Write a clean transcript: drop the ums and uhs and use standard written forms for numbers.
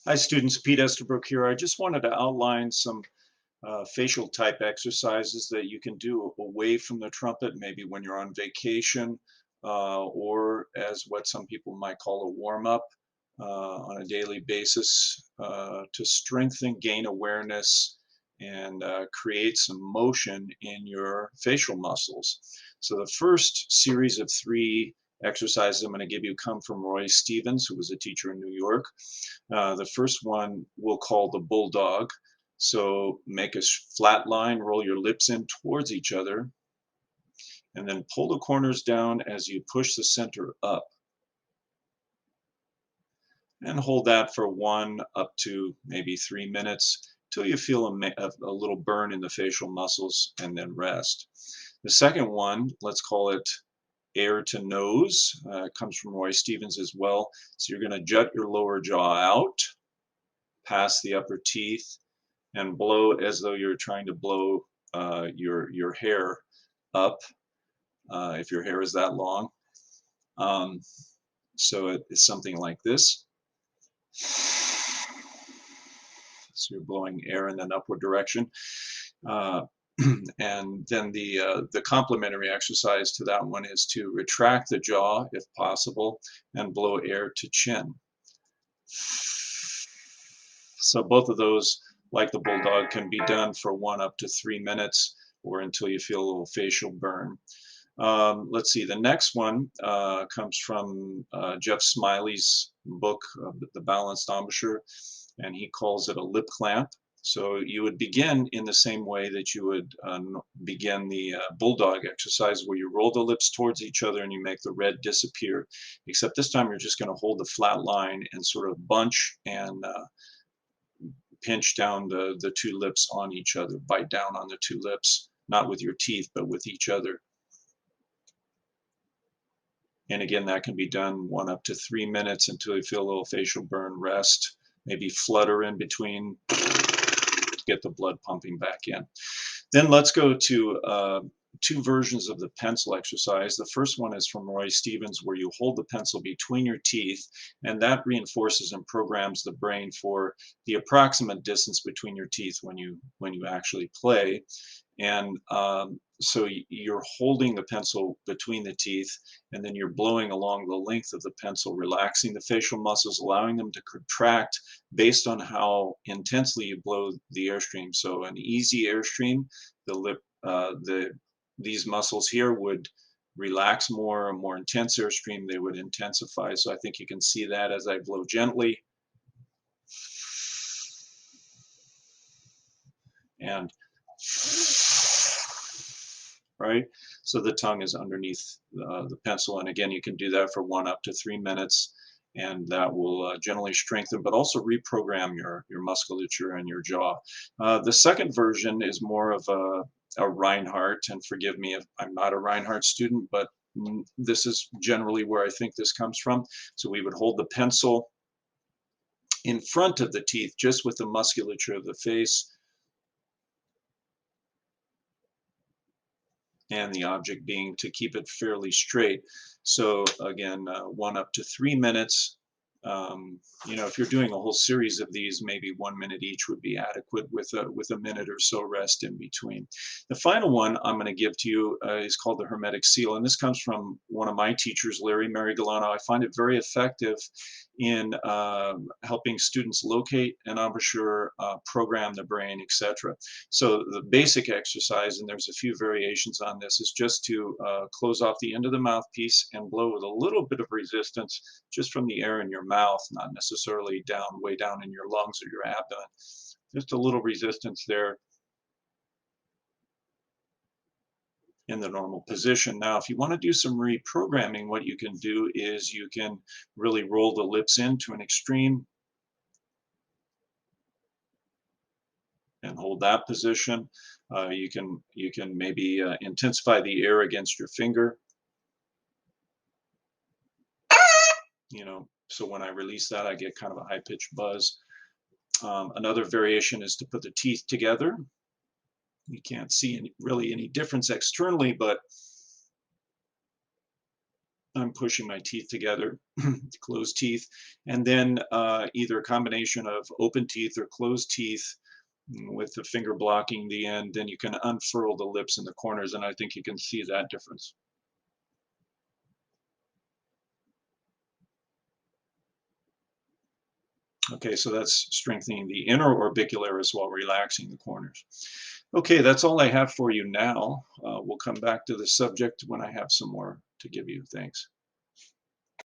Hi students, Pete Estabrook here. I just wanted to outline some facial type exercises that you can do away from the trumpet, maybe when you're on vacation, or as what some people might call a warm-up on a daily basis to strengthen, gain awareness, and create some motion in your facial muscles. So the first series of three exercises I'm going to give you come from Roy Stevens, who was a teacher in New York. The first one we'll call the bulldog. So make a flat line, roll your lips in towards each other, and then pull the corners down as you push the center up. And hold that for 1 up to maybe 3 minutes till you feel a little burn in the facial muscles, and then rest. The second one, let's call it air to nose. Comes from Roy Stevens as well. So you're going to jut your lower jaw out past the upper teeth and blow as though you're trying to blow your hair up, if your hair is that long. Um, so it's something like this. So you're blowing air in an upward direction. Uh, and then the complementary exercise to that one is to retract the jaw if possible and blow air to chin. So both of those, like the bulldog, can be done for 1 up to 3 minutes or until you feel a little facial burn. Let's see, the next one comes from Jeff Smiley's book, The Balanced Embouchure, and he calls it a lip clamp. So you would begin in the same way that you would begin the bulldog exercise, where you roll the lips towards each other and you make the red disappear, except this time you're just going to hold the flat line and sort of bunch and pinch down the two lips on each other, bite down on the two lips, not with your teeth, but with each other. And again, that can be done 1 up to 3 minutes until you feel a little facial burn, rest, maybe flutter in between, get the blood pumping back in. Then let's go to two versions of the pencil exercise. The first one is from Roy Stevens, where you hold the pencil between your teeth, and that reinforces and programs the brain for the approximate distance between your teeth when you actually play. And so you're holding the pencil between the teeth, and then you're blowing along the length of the pencil, relaxing the facial muscles, allowing them to contract based on how intensely you blow the airstream. So an easy airstream, the lip, these muscles here would relax more. A more intense airstream, they would intensify. So I think you can see that as I blow gently and right? So the tongue is underneath the pencil. And again, you can do that for 1 up to 3 minutes, and that will generally strengthen, but also reprogram your musculature and your jaw. The second version is more of a Reinhardt, and forgive me if I'm not a Reinhardt student, but this is generally where I think this comes from. So we would hold the pencil in front of the teeth, just with the musculature of the face, and the object being to keep it fairly straight. So again, 1 up to 3 minutes. If you're doing a whole series of these, maybe 1 minute each would be adequate with a minute or so rest in between. The final one I'm going to give to you is called the Hermetic Seal, and this comes from one of my teachers, Larry Marigalano. I find it very effective in helping students locate an embouchure, program the brain, etc. So the basic exercise, and there's a few variations on this, is just to close off the end of the mouthpiece and blow with a little bit of resistance just from the air in your mouth, not necessarily down, way down in your lungs or your abdomen. Just a little resistance there in the normal position. Now, if you want to do some reprogramming, what you can do is you can really roll the lips into an extreme and hold that position. You can maybe intensify the air against your finger. So when I release that, I get kind of a high-pitched buzz. Another variation is to put the teeth together. You can't see really any difference externally, but I'm pushing my teeth together, closed teeth, and then either a combination of open teeth or closed teeth with the finger blocking the end, then you can unfurl the lips in the corners, and I think you can see that difference. Okay, so that's strengthening the inner orbicularis while relaxing the corners. Okay, that's all I have for you now. We'll come back to the subject when I have some more to give you. Thanks.